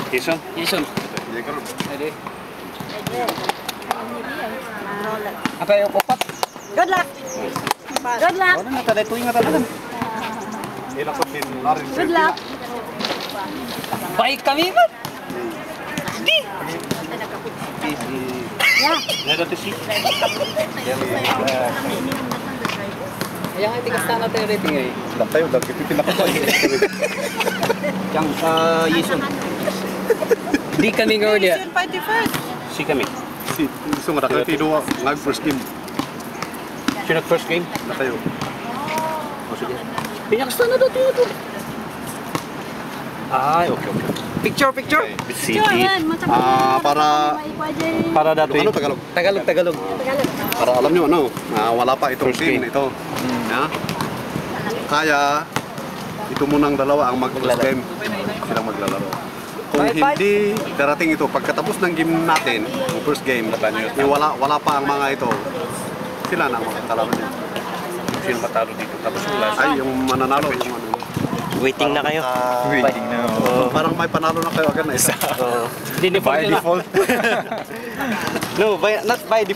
Jason? Jason. Ready? Apa yung upat? Good luck. Good luck. Ano na, taday tuwing nga talaga. Good luck. Baik kami ba? Di! Nero to see. Ayan nga, tigas na natin rating eh. Lang tayo, pipipin ako. Yang Jason. Di kami nga ulit. June 21st. Si kami. Si, gusto nga na kayo nag first game Sino first game? na kayo. O sige. Pinakasta na daw ito. Ay, okay. Picture. City. Para dati. ano Tagalog? Tagalog. Para alam nyo ano, wala pa itong First team game. ito. Ya? Kaya ito munang dalawa ang mag-first game. Silang maglalaro. Kung hindi darating ito, pagkatapos ng game natin, yung first game, wala pa ang mga ito, sila na ang makakalaban niya. Sino matalo dito? Tapos yung last. Ay, yung mananalo, yung ano. Waiting na kayo. Waiting na. Parang may panalo na kayo agad na isa. Hindi ni By default. No, not by default.